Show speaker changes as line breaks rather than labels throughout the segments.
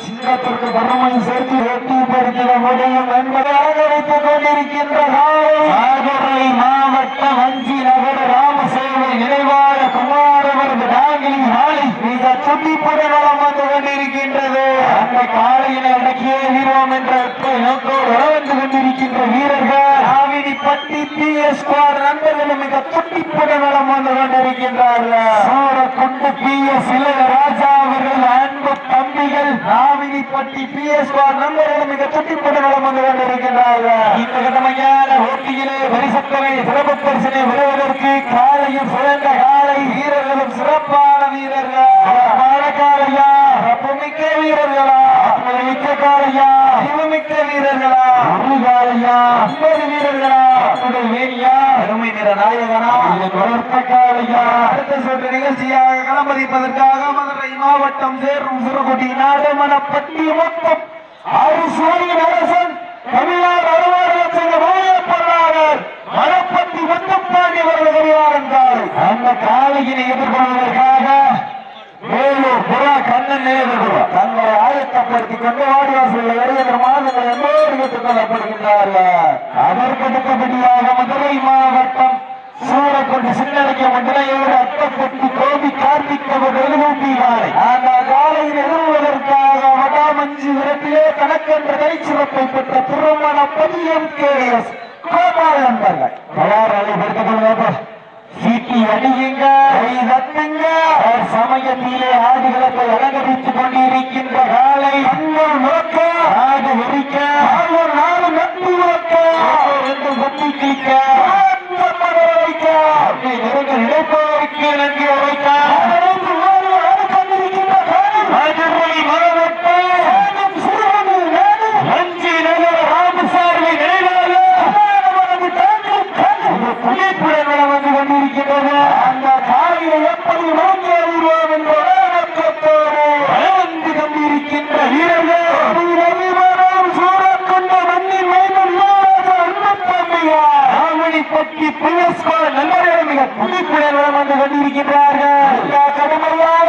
சிங்கத்திற்கு வறுமை சேர்த்து வெட்டி பறிக்க முடியும் என்பதை அலங்கரித்துக் கொண்டிருக்கின்ற மதுரை மாவட்டம் அஞ்சி நகர ராமசேவை நினைவாக குமாரவரது நாகினி நாளை மிக துடிப்புடன் வளம் வந்து கொண்டிருக்கின்றது. அந்த காலையினை அடக்கியே வீரோம் என்ற நோக்கோடு வந்து கொண்டிருக்கின்ற வீரர்கள் நாவினிப்பட்டி PS நண்பர்களும் மிக துடிப்புடன் வளம் வந்து கொண்டிருக்கின்றார்கள். சூரக்குண்டு PS இளையராஜா அவர்கள் அன்பு தம்பிகள் நாவினிப்பட்டி PS நண்பர்களும் மிக துடிப்புடன் வளம் வந்து கொண்டிருக்கின்றார்கள். இந்த கடமையான போட்டியிலே பரிசத்தனை சிறப்பு பரிசனை பெறுவதற்கு காலையும் சிறந்த காலை வீரர்களும் சிறப்பான வீரர்கள் காலையா மிக்க வீரர்களா மிக்க காலையா மிக்க வீரர்களா ஒரு காலையா 50 வீரர்களா வேணியா அருமை நிற நாயகனா வளர்த்த காலையா அடுத்த சுற்று நிகழ்ச்சியாக களமதிப்பதற்காக மதுரை மாவட்டம் சேரும் சிறுகுடி நாடுமணப்பட்டி மொத்தம் அரசன் தமிழ்நாடு அறுவாறு லட்சங்க மாயப்பல்லாளர் மணப்பட்டி முத்தப்பாண்டி அவர்கள் கரியாளர்கள் அந்த காலையினை எதிர்கொள்வதற்காக வேலூர் புறா கண்ணன் தங்களை ஆயத்தப்படுத்திக் கொண்டு வாடிவாசல் வருகின்ற மாதங்கள் என்னோடு கேட்டுக் கொள்ளப்படுகின்றார்கள். அதற்கடுத்தபடியாக மதுரை மாவட்டம் சூரக்குண்டு சின்னடிக்க மண்டலையோடு அட்டப்பட்டி கோபி கார்த்திக் எழுநூற்றிகாலை அந்த காலையில் எதிர்வதற்காக வடாமஞ்சி விரட்டிலே கணக்கென்ற கைச்சிறப்பை பெற்ற திருமண பதியம் KS கோபால் நண்பர்கள் தயாராளி பெற்றுக் கொள்வார்கள். சீட்டி அடியுங்க தட்டுங்க சமயத்திலே ஆடுகளத்தை அலங்கரித்துக் கொண்டிருக்கின்ற காலை அண்ணூர் முழக்க ஆடு வெடிக்க நாலு நட்டு முழக்க ரெண்டு குட்டி கிளிக்க நினைப்பவருக்கு நன்றி உரைக்க மதுரை மாவட்டம் அஞ்சி நகர ராமசாமி நினைவாக புகைப்புடன் வந்து கொண்டிருக்கின்றது. அந்த காலையை எப்படி நோக்கி அறிவோம் என்ற நோக்கத்தோடு வந்து கொண்டிருக்கின்ற வீரர்கள் சூரக்கொண்ட மண்ணின் பட்டி PS நல்லவர்கள் மிக புகைப்புடன் வந்து கொண்டிருக்கின்றார்கள். கடுமையான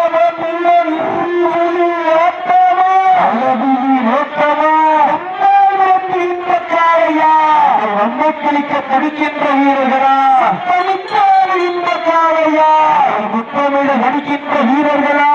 வம்பக்களிக்க துடிக்கின்ற வீரர்களா இந்த காலையா முத்தமிழ நடிக்கின்ற வீரர்களா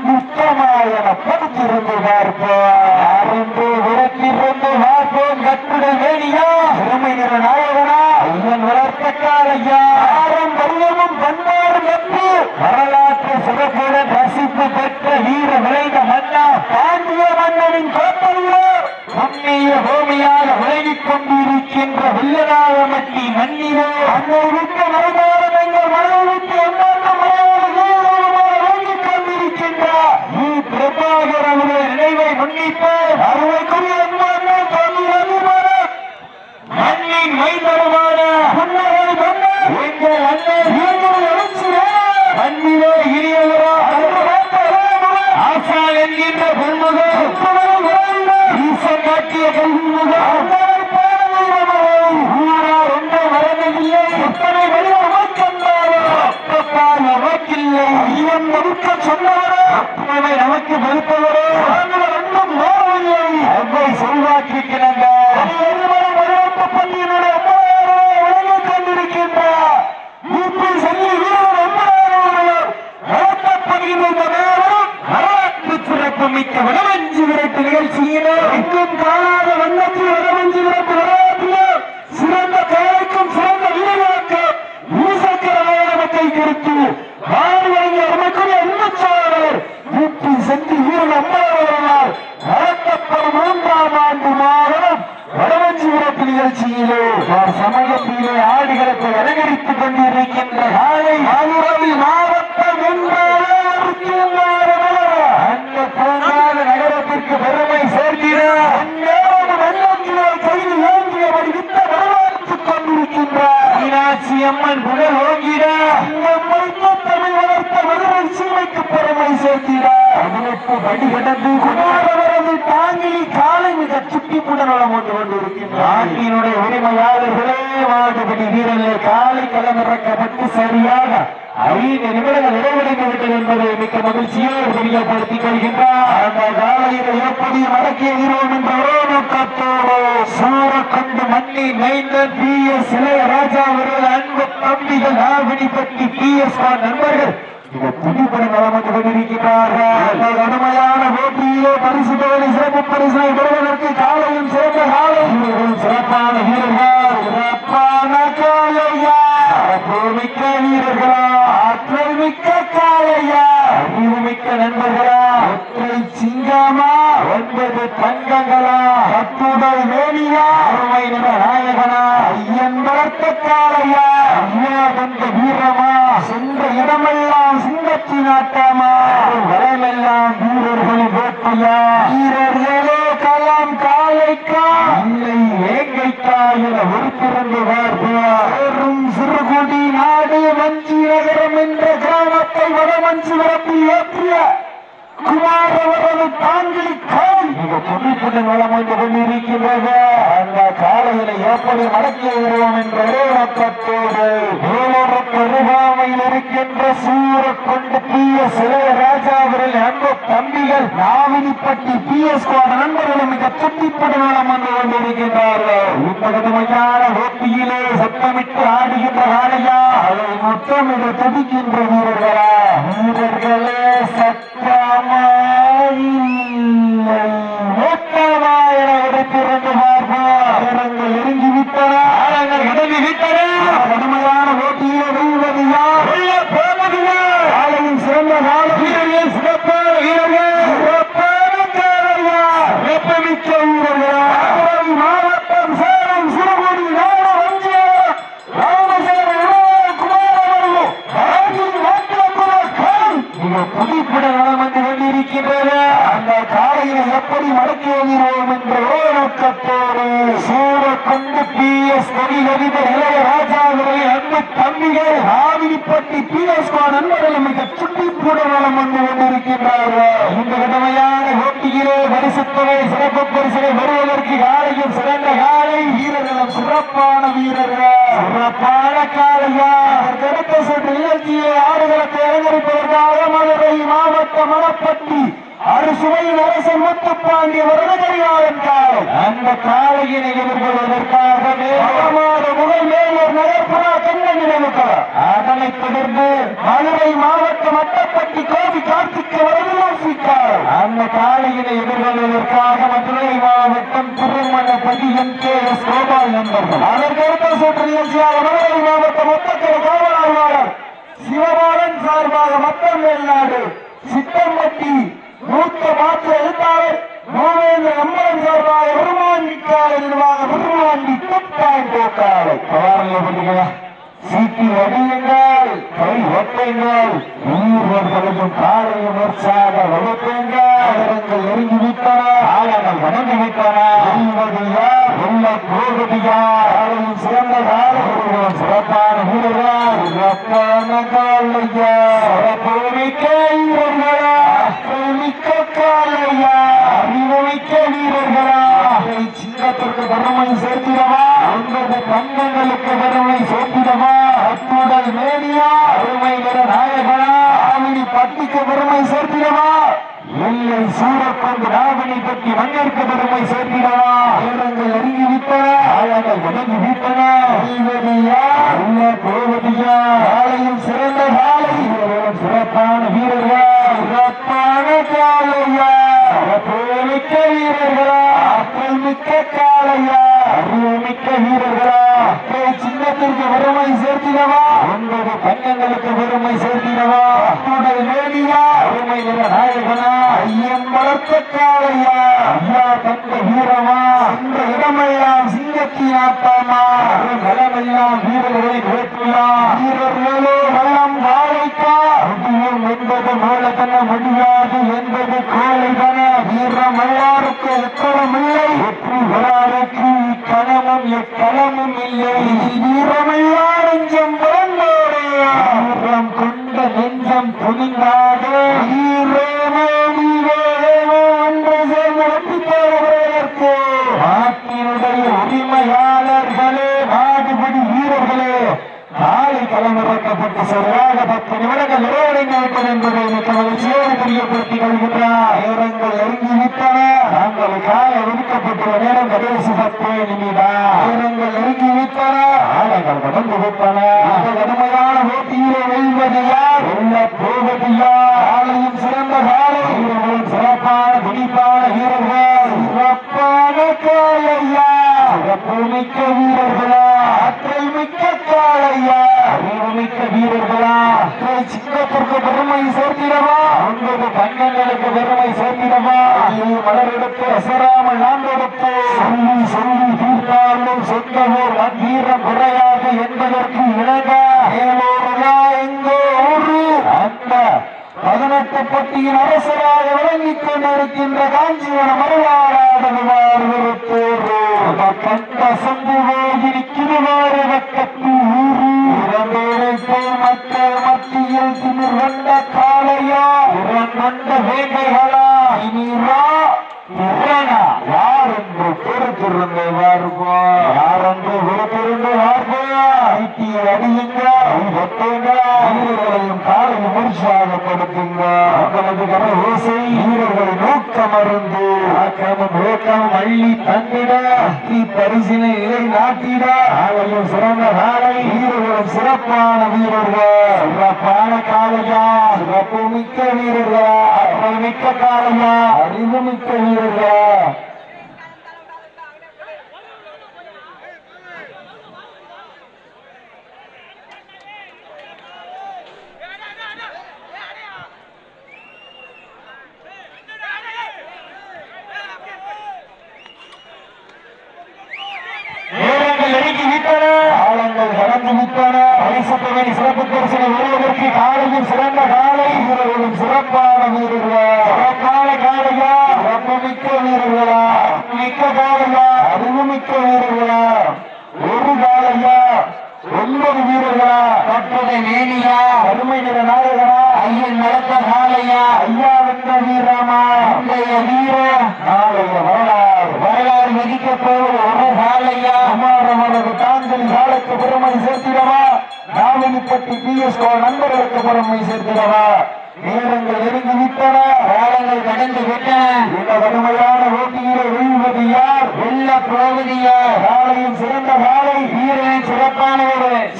முத்தமாயன படுத்திருந்து பார்ப்போம் விரட்டிருந்து பார்ப்போம் கட்டுட வேணியா பெருமை நிற நாயகனா ஐயன் வளர்த்த காலையா ஆரம் வல்லமும் பண்பாடு நட்பு வரலாற்று சிறப்புடன் ரசிப்பு பெற்ற வீர விளைந்த மன்னா பாண்டிய மன்னனின் கோட்டையிலோ புண்ணிய பூமியாக விலகிக் கொண்டிருக்கின்ற வில்லநாயகமட்டி மண்ணிலே அன்னை விட்டு மறைந்தாலும் எங்கள் மனதை விட்டு விலகிக் கொண்டிருக்கின்றார். பிரபாகர் அவருடைய நினைவை முன்னிட்டு அறுவைக்குரிய மண்ணின் மைந்தருமான எங்கள் மண்ணிலே இனியவரா ஆசா என்கின்ற பெண்முகம் ஈசன் காட்டிய கல்விமுகம் ஊரார் ஒன்றை மறந்ததில்லை எத்தனை வழி அமைக்கின்றாரோ அப்பப்பால் நமக்கில்லை ஐயன் மறுக்க சொன்னவரோ அப்பனை நமக்கு மறுப்பவரோ ரெண்டும் மாறவில்லை அவ்வை செல்வாக்கிருக்கிறாங்க பள்ளியினுடைய விளங்கிக் கொண்டிருக்கின்றார் சொல்லி வீரர் நடத்தப்படுகின்ற நேரம் வரலாற்று சிறப்பு மிக்க வடமஞ்சி விரட்டு நிகழ்ச்சியிலே எங்கும் காணாத வண்ணத்தில் வடமஞ்சி விரட்டு வரலாற்றிலே சிறந்த காலைக்கும் சிறந்த வீரர்களுக்கும் மூசக்கரத்தை கொடுத்து வாரி வழங்கிய நமக்குரிய அன்பச்சாளர் ஊட்டி சென்று வீரன் அம்மாவர்களால் நடத்தப்படும் 3ஆம் ஆண்டு மாதம் வடமஞ்சி விரட்டு நிகழ்ச்சியிலே சமயத்திலே ஆடுகளத்தை அலங்கரித்துக் கொண்டிருக்கின்ற காலை மதுரை மாவட்டம் அந்த போகாத நகரத்திற்கு பெருமை சேர்க்கிறார். கைது ஏந்தியபடி வித்த வரலாற்றுக் கொண்டிருக்கின்றார் மீனாட்சி அம்மன் புகழ் ஓங்கிறார். தமிழ் வளர்த்த மதுரை சீமைக்கு பெருமை சேர்க்கிறார். 18 படி கடந்து குமாரவரது தாங்கி காலை மிக சுட்டிப்புடன் வளம் வந்து கொண்டிருக்கின்றார். நாட்டினுடைய உரிமையாளர்களே மாடுபடி வீரர்கள் காலை களமிறக்கப்பட்டு சரியாக 5 நிமிடங்கள் நிறைவடைந்து விட்டது என்பதை மிக்க மகிழ்ச்சியோடு தெரியப்படுத்திக் கொள்கின்றார். அந்த காலையில் எப்படி மடக்கியிருவோம் என்ற ஒரே நோக்கத்தோடு சூரக்கொண்டு மண்ணி மைந்தன் PS இளையராஜா அவர்கள் அன்பு தம்பிகள் நாவினிப்பட்டி PS நண்பர்கள் துணிப்படம் வளர்ந்து கொண்டிருக்கிறார்கள். கடுமையான போட்டியிலே பரிசு தொகை சிறப்பு பரிசனை பெறுவதற்கு காலையும் சிறந்த காலை சிறப்பான வீரர்கள் சிறப்பான காலையா மிக்க வீரர்களா ஆற்றல் மிக்க காலையா அறிவுமிக்க நண்பர்களா ஒற்றை சிங்கமா 9 தங்கங்களா கட்டுடல் மேனியா அருமை நிற நாயகனா ஐயன் வளர்த்த காலையா ஐயா வந்த வீரமா சென்ற இடமெல்லாம் சிங்கத்தின் ஆட்டமா வளமெல்லாம் வீரர்களின் வேட்டையா வீரர்களே களம் காலைக்கா இல்லை வேங்கைக்கா என ஒருத்திருந்து வார்த்தையும் சிறுகுடி நாடு வஞ்சி நகரம் என்ற கிராமத்தை வடமஞ்சி வரப்பில் ஏற்றிய குமார் அவரது தாங்கி கால் மிக துணிப்புடன் வளம் வந்து கொண்டிருக்கின்றது. அந்த காலையில எப்படி மடக்கி வருவோம் என்ற ஒரே நோக்கத்தோடு வேலூருக்கு அருகாமையில் இருக்கின்ற சூரக்கொண்டு PS இளையராஜா அவர்கள் அன்பு தம்பிகள் நாவினிப்பட்டி PS நண்பர்களும் மிக துணிப்புடன் வளம் வந்து கொண்டிருக்கின்றார்கள். இந்த கடுமையான போட்டியிலே சத்தமிட்டு ஆடுகின்ற காலையா அதை முத்தமிட துடிக்கின்ற வீரர்களா வீரர்களே சத்தம் கடுமையான போட்டியை வெல்வது யார் காலையில் சிறந்த வீரர்கள் சிறப்பான வீரர்கள் சிறப்பான வெப்பமிக்க வீரர்கள் மாவட்டம் சேலம் சிறுகுடி நாடு வஞ்சிய புதிப்புடன் வளம் வந்து கொண்டிருக்கின்றது. அந்த காலையில எப்படி மடக்கி வருவோம் என்ற ஒரே நோக்கத்தோடு சூரக்கொண்டு PS அதிபர் இளையராஜா அவர்களை அன்பு தம்பிகள் ஆவினிப்பட்டி PS நண்பர்கள் மிக துடிப்புடன் வளம் வந்து கொண்டிருக்கின்றார்கள். இந்த கடுமையான போட்டியிலே பரிசுத்தவை சிறப்பு பரிசுகளை வருவதற்கு காலையும் சிறந்த காலை வீரர்களும் சிறப்பான வீரர்கள் சிறப்பான காலையா அடுத்த சுற்று நிகழ்ச்சியை ஆடுகளத்தை அலங்கரிப்பதற்காக மதுரை மாவட்ட மணப்பட்டி அறுசுவையில் அரசன் முத்துப்பாண்டிய வரதகரியாளன் காலை அந்த காலையினை எதிர்கொள்வதற்காக முதல் மேலூர் நகர்ப்புறா கண்ணன் நினைவுக்கிறார். அதனைத் தொடர்ந்து மதுரை மாவட்ட மட்டப்பட்டி கோபி கார்த்திக் வரதோசிக்கார் அந்த காலையினை எதிர்கொள்வதற்காக மதுரை மாவட்டம் திருமணப்பதி MKS கோபால் நண்பர்கள். அதற்கடுத்த சுற்று நிகழ்ச்சியாக மதுரை மாவட்டம் ஒத்தக்கரை காவலாளர் சிவபாலன் சார்பாக மக்கள் மேல்நாடு சித்தம்பட்டி மூத்த மாற்று எழுத்தாளர் மூவேந்திர அம்மன் சார்பாக பெருமாண்டிக்கால நிர்வாக பெருமாண்டி தொட்டாய் போக்காலை சீட்டி அடியுங்கள் கை ஒட்டைங்கள் வீரர்களையும் காலையும் உற்சாக வகுப்புங்கள் நெருங்கிவிட்டன ஆழங்கள் வணங்கிவிட்டன உள்ள கோபதியா காலையும் சிறந்த காலம் சிறப்பான வீரர்கள் சிறப்பான காலையா சிறப்புமிக்க வீரர்களா மிக்க காலையா அறிவுமிக்க வீரர்களா சிங்கத்திற்கு பெருமை சேர்த்திடவா 9 தங்கங்களுக்கு பெருமை சேர்த்திடவா அத்துடல் மேனியா அருமை நிற நாயகனா ஆவினி பட்டிக்கு பெருமை சேர்த்திடவா இல்லை சூரக்கொண்டு நாவினி பட்டி மண்ணிற்கு பெருமை சேர்த்திடவா நேரங்கள் நெருங்கிவிட்டன ஆழங்கள் வணங்கிவிட்டன உள்ள கோவதியா காலையும் சிறந்த காலை சிறப்பான வீரர்களா சிறப்பான காலையா சிறப்புமிக்க வீரர்களா ஆற்றல் மிக்க காலையா அறிவுமிக்க வீரர்களா சின்னத்திற்கு பெருமை சேர்த்திடவா 9 தங்கங்களுக்கு பெருமை சேர்த்திடவா அத்துடல் மேனியா அருமை நிற நாயகனா ஐயன் வளர்த்த காலையா ஐயா தந்த வீரமா இந்த இடமெல்லாம் சிங்கத்தின் ஆட்டமா களமெல்லாம் வீரர்களின் வேட்டையா வீரர்களோ வல்லம் காலைக்கா முடியும் என்பது மூலதன முடியாது என்பது கோலைதன வீரம் எல்லாருக்கு எத்தனமில்லை வெற்றி வராருக்கு கணமும் எக்களமும் இல்லை வீரமெல்லாம் நெஞ்சம் பிறந்தோடு வீரம் கொண்ட நெஞ்சம் துணிந்தாது வீரமோ வீரமோ ஒன்று சேர்ந்து வெற்றி பெறுவதற்கு நாட்டினுடைய உரிமையாளர்களே நாடுபடி வீரர்களே காலை களமிறக்கப்பட்ட சரியாக 10 நிமிடங்கள் நிறைவடைந்திருக்கும் என்பதை மிக மகிழ்ச்சியோடு தெரியப்படுத்திக் கொள்கின்றார். நேரங்கள் நெருங்கிவிட்டன. நாங்களுக்காக ஒதுக்கப்பட்டுள்ள நேரம் கடைசி 10 நிமிடம். நேரங்கள் நெருங்கிவிட்டன. ஆலைகள் கடந்து விட்டன. கடுமையான போட்டியிலே வெல்வது யார்? வெல்ல போவது யார்? ஆலையும் சிறந்த காலை வீரர்களும் சிறப்பான துடிப்பான வீரர்கள். சிறப்பான காலையா, சிறப்பு மிக்க வீரர்களா, ஆற்றல் மிக்க காலையா, அறிவு மிக்க வீரர்களா, சிங்கத்திற்கு பெருமை சேர்த்திடவா, 9 கண்ணங்களுக்கு பெருமை சேர்த்திடவா, மலரெடுத்து அசராமல் நான்கெடுத்து சொல்லி சொல்லி தீர்த்தாலும் சொந்தமோர் வீரம் குறையாது என்பதற்கு இணங்க மேலோருலா எங்கோ ஊரு அந்த 18 பட்டியின் அரசராக விளங்கிக் கொண்டிருக்கின்ற காஞ்சிவனம் மறுவாராடனுமாறு கண்ட சம்புவோகிருவாறு வட்டத்து ஊரு இரண்டோரைப்போ மக்கள் மத்தியில் திமிர் கொண்ட காளையா கொண்ட வேங்கைகளா இனிரா திறனா யார் என்று பொறுத்திருந்த வார்ப்போம், யார் என்று பொறுத்திருந்த வார்ப்போம். ஐட்டியில் அடியுங்க, வீரர்களையும் காலையும் உற்சாகப்படுத்துங்க. உங்களது கர ஓசை வீரர்களை நோக்கமருந்து ஆக்கமும் நோக்கம் அள்ளி தந்திட அத்தி பரிசினை இலை நாட்டிட ஆலையும் சிறந்த காலை வீரர்களும் சிறப்பான வீரர்கள். சிறப்பான காலையா, சிறப்பு மிக்க வீரர்களா, ஆற்றல் மிக்க காலையா, அறிவு மிக்க வீரர்களா. நேரங்கள் நெருங்கி விட்டன. ஆழங்கள் கடந்து விட்டன. பரிசுத்தவனை சிறப்பு பரிசனை வருவதற்கு காலையும் சிறந்த காலை வீரர்களும் சிறப்பான வீரர்கள். சிறப்பான காலையா, சிறப்பு மிக்க வீரர்களா, மிக்க காலையா, அறிவு மிக்க வீரர்களா, ஒரு காலையா, 9 வீரர்களா, கட்டுரை மேனியா, அருமை நிற நாயகனா, ஐயன் நடத்த காலையா, ஐயா வென்ற வீரமா, இன்றைய வீர நாளைய வரலாறு வரலாறு மதிக்க போவது ஒரு காலையா. குமாரவனது தாங்கல் காலத்து பெருமை சேர்த்திடவா, நாவலிப்பட்டி பிஎஸ்கோ நண்பர்களுக்கு பெருமை சேர்த்திடவா. நேரங்கள் நெருங்கி விட்டன. காலங்கள் கடந்து விட்டன. இந்த கடுமையான போட்டியிலே வீழ்வது யார்? வெல்ல போவது யார்? காலையும் சிறந்த காலை வீரனின் சிறப்பான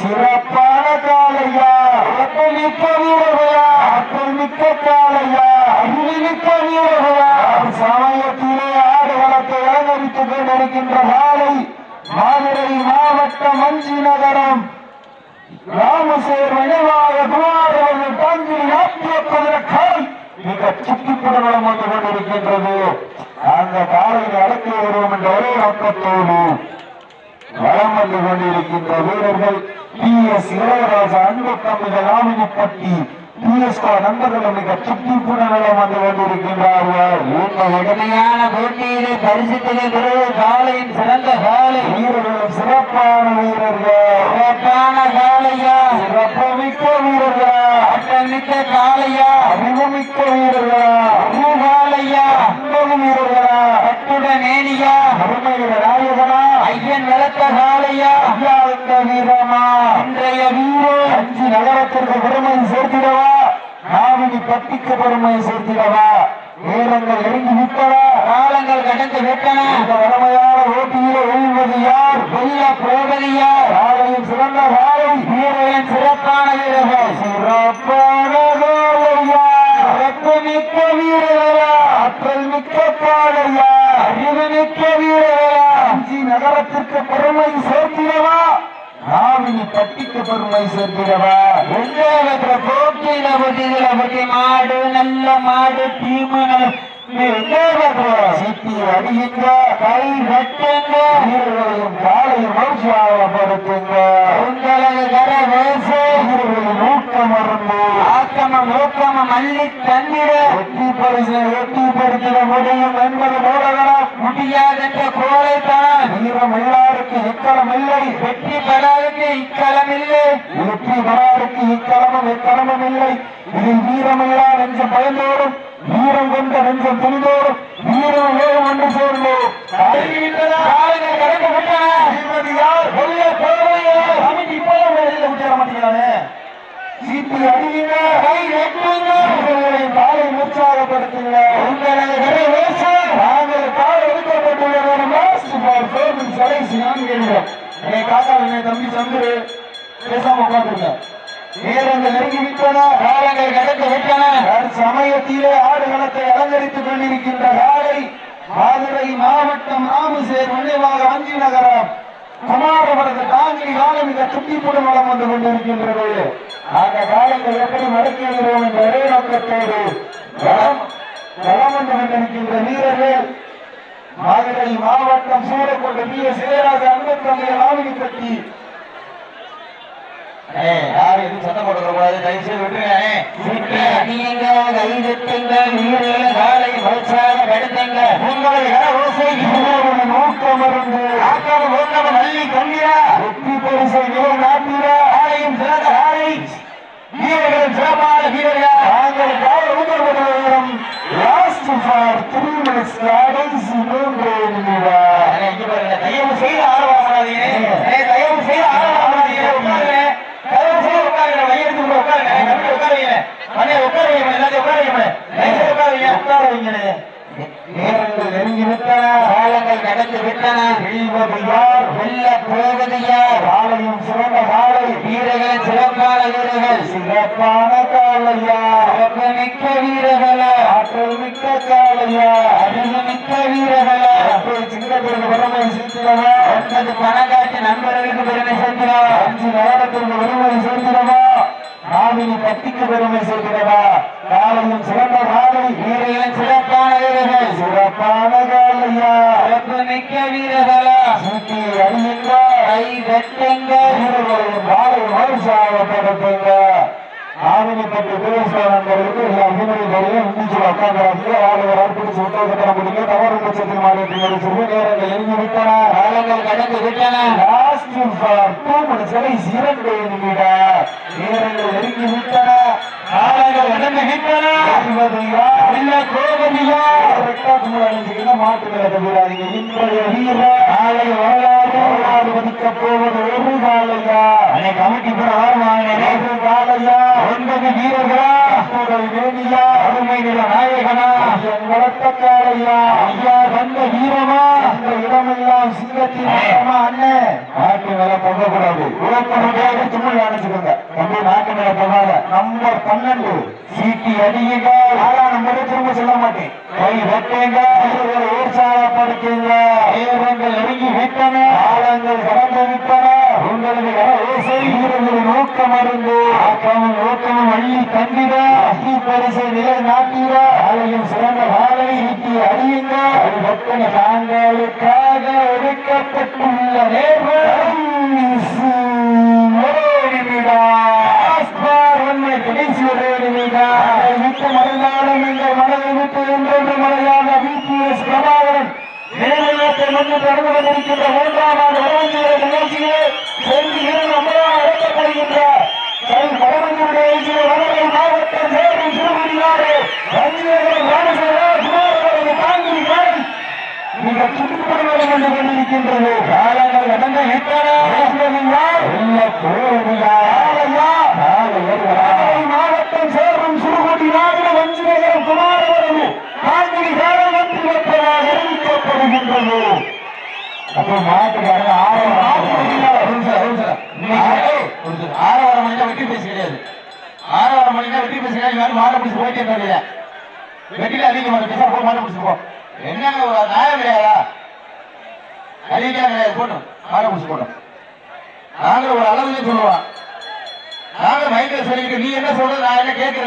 சிறப்பான காலையா, சிறப்பு மிக்க வீரர்களா, ஆற்றல் மிக்க காலையா, அறிவு மிக்க வீரர்களா. சமயத்திலே ஆடுகளத்தை அலங்கரித்துக் கொண்டிருக்கின்ற காலை மதுரை மாவட்டம் மஞ்சி நகரம் ராமசேர் நினைவாக குமாரவர்கள் தங்கி நாட்டிய காலை மிக சுற்றுப்புறம் வந்து கொண்டிருக்கின்றது. அந்த காலையை அடக்கி வருவோம் என்ற ஒரே நோக்கத்தோடு வளம் வந்து கொண்டிருக்கின்ற வீரர்கள் PS இளையராஜா அன்பு தம்பிகள் ஆமினிப்பட்டி பிஎஸ்கோ நண்பர்களும் மிக சுற்றுப்புறம் வந்து கொண்டிருக்கின்றார்கள். இந்த கடுமையான போட்டியிலே பரிசுத்திலே பெறுவது காலையின் சிறந்த காலை வீரர்களும் சிறப்பான வீரர்கள். சிறப்பான காலையா, சிறப்பு மிக்க வீரர்களா, ஆற்றல் மிக்க காலையா, அறிவு மிக்க வீரர்களா, அறிவு காலையா, 9 வீரர்களா, கட்டுட மேனியா, அருமையில நாயகனா, ஐயன் வளர்த்த காலையா, ஐயா என்ற வீரமா. இன்றைய வீரர் அஞ்சு நகரத்திற்கு பெருமை சேர்த்திடவா, நாவினி பட்டிக்கு பெருமை சேர்த்திடவா. நேரங்கள் நெருங்கி விட்டன. காலங்கள் கடந்து விட்டன. இந்த வளமையான ஓட்டியிலே வெல்வது யார்? வெல்ல போவது யார்? காலையும் சிறந்த காலை வீரரின் சிறப்பான வீரர்கள். சிறப்பான காலையா, சிறப்பு மிக்க வீரர்களா, ஆற்றல் மிக்க காலையா, அறிவு மிக்க வீரர்களா. அஞ்சி நகரத்திற்கு பெருமை சேர்த்திடவா, நாவினி பட்டிக்கு பெருமை சேர்த்திடவா. போட்டியில பட்டி மாடு நல்ல மாடு தீமு சிட்டி அடியுங்க, கை கட்டுங்க, வீரர்களையும் காலையும் மகிழ்ச்சியாகப்படுத்துங்க. உங்களது கர வேசு வீரர்களின் ஊக்கம் மருந்து ஆக்கமும் ஊக்கமும் அள்ளி தந்திட வெற்றி பரிசு வெற்றிப்படுத்திட முடியும் என்பது போலவர முடியாதென்ற கோழைத்தான். வீரம் எல்லாருக்கு இக்களம் இல்லை, வெற்றி பெறாருக்கு இக்களம் இல்லை, வெற்றி பெறாருக்கு இக்களமும் எக்களமும் இல்லை. இதில் வீரமெல்லாம் நெஞ்சம் பயந்தோடும், வீரம் கொண்ட நெஞ்சம் துணிந்தோடும், வீரம் வேகம் ஒன்று சேர்ந்தோம். சீட்டி அடியுங்க, கை வெட்டுங்க, காலை உற்சாகப்படுத்துங்க. உங்களது நிறைவேற்ற நாங்கள் கால் ஒதுக்கப்பட்டுள்ள கடைசி 4 நிமிடம். காக்கா தம்பி சந்துரு பேசாம உட்காந்துருங்க. நேரங்கள் நெருங்கி விட்டன, காலங்கள் கடந்து விட்டன. சமயத்திலே ஆடுகளத்தை அலங்கரித்துக் கொண்டிருக்கின்ற காலை மதுரை மாவட்டம் ராமசேர் நினைவாக வஞ்சி நகரம் குமாரபுரத்து தாங்கி காலம் மிக துட்டிப்புடன் வளம் வந்து கொண்டிருக்கின்றது. அந்த காலங்கள் எப்படி மடக்கிடுகிறோம் என்ற ஒரே நோக்கத்தோடு வளம் வந்து கொண்டிருக்கின்ற வீரர்கள் மதுரை மாவட்டம் சூரக்கோட்டை பி.எஸ். இளையராஜ அன்பத்தம்பி ஆவினி பற்றி யாரும் எதுவும் சத்தம் போட்டுக்க கூடாது. தயவுசெய்து விட்டுருங்க. காலை வளர்ச்சியாக கடுத்துங்க. உங்களை ஓசை நோக்கம் இருந்து நல்லி தண்ணீரா வெற்றி பரிசை நாட்டீரா ஆலையும் சிறந்த ஆலை வீரர்கள் சிறப்பான வீரர்களா நாங்கள் கால உதவும் லாஸ்ட் ஃபார் 3 minutes கடைசி 3 நிமிடம். தயவு செய்து ஆரவாடாதீங்க. தயவு செய்து ஆரவாடாதீங்க. உட்காருங்க. தயவு செய்து உட்காருங்க. வையெடுத்து கூட உட்காருங்க. உட்காருங்க. உட்காருங்க. எல்லாத்தையும் உட்காருங்க. உட்காருங்க. நேரங்கள் நெருங்கி விட்டன, காலங்கள் நடந்து விட்டன. வெல்வது யார், வெல்ல போவது யார்? காலையும் சிறந்த காலை, வீரர்கள் சிறப்பான வீரர்கள், சிறப்பான காலையா, சிறப்பு மிக்க வீரர்களா, ஆற்றல் மிக்க காலையா, அறிவு மிக்க வீரர்களா. சிங்கத்திற்கு பெருமை சேர்த்திடவா, 9 பணக்காட்சி நண்பர்களுக்கு பெருமை சேர்த்திடவா, 5 நேரத்திற்கு பெருமை சேர்த்திடவா, நாமினி பட்டிக்கு பெருமை சேர்க்கிறதா. காலையும் சிறந்த காலை, வீரர்களின் சிறப்பான வீரர்கள், சிறப்பான காலையா, சிறப்பு மிக்க வீரர்களா. சீட்டி அடியுங்க, கை வெட்டுங்க, வீரர்களின் காலை மறுசாகப்படுத்துங்க. நாமினி பட்டி பேசுவதற்கு அபிநயம் உட்கார்ந்து ஆளுநர் பிடிச்சு உத்தரவு முடிங்க. தவறு பட்சத்தில் மாநிலத்தில் நேரங்கள் எழுதி விட்டன, காலங்கள் கடந்து விட்டன. லாஸ்ட் ஃபார் 2 minutes கடைசி 2 நிமிடம். நேரங்கள் நெருங்கி விட்டன, காலங்கள் கடந்து விட்டன. மாட்டு விளையாடுங்க. இன்றைய வீரர் நாளை வரலாறு வதிக்கப் போவது ஒரு காலையா. கமிட்டி கூட ஆரம்பி காலையா, 9 வீரர்களா, வேணியா, அருமை நில நாயகனா, வளர்த்த காலையா, ஐயா வந்த வீரமா, இந்த இடமெல்லாம் சிங்கத்தின் அண்ணன். நாட்டு மேல பொங்கக்கூடாது, உழப்பனோட தும்மல் அணைச்சுக்கோங்க. தம்பி நாட்டு மேல பொங்காத. நம்பர் 12 சீட்டி அடியுங்க. நம்பரை திரும்ப சொல்ல மாட்டேன். கை வெட்டுங்க, உற்சாகப்படுத்துங்க. நேரங்கள் நெருங்கி விட்டன, காலங்கள் கடந்து விட்டன. உங்களது ஓசை வீரர்களின் நோக்கம் அருந்து ஆக்கமும் நோக்கமும் அள்ளி தந்திட அத்தி பரிசை நிலை நாட்டிட அதையும் சிறந்த காலை ஈட்டி அடியுங்க. வெட்டன தாங்களுக்காக ஒதுக்கப்பட்டுள்ள நேரம் கடைசி ஒரே நிமிடம். விட்டு மறைந்தாலும் எங்கள் மனதை விட்டு என்றொன்று மறையாத வி.பி.எஸ். பிரபாகரன் நிலையத்தை முன்னிட்டு நடந்து கொண்டிருக்கின்ற 3ஆம் ஆண்டு வடவஞ்சிய நிகழ்ச்சியிலே சென்று 2 அழைக்கப்படுகின்ற மதுரை மாவட்டம் சேரும் திருமணியாறு மிக துடிப்புடன் வந்து கொண்டிருக்கின்றது. காலங்கள் நடந்த மாவட்டம் சேரும் சுருகுடி நாடு வஞ்சி நகரம் குமாரவரவு காங்கிரி காலம் வந்து வெப்பதாக அறிவிக்கப்படுகின்றது. அப்போ மாட்டுக்காரங்க 6 மணினா வெட்டி பேச கிடையாது. 6 மணினா வெட்டி பேச கிடையாது. மாட்டை பிடிச்சி போயிட்டே இருக்காங்க. வெட்டில அதிகமாக பேச போய் மாட்டை பிடிச்சி போ. என்னங்க நியாயம் கிடையாதா? அதிகம் கிடையாது. போட்டோம் மாட்டை பிடிச்சி போட்டோம். நாங்கள் ஒரு அளவுலேயே சொல்லுவோம். நாங்கள் மைக்கில் சொல்லிக்கிட்டு நீ என்ன சொல்றது, நான் என்ன கேட்கிறேன்.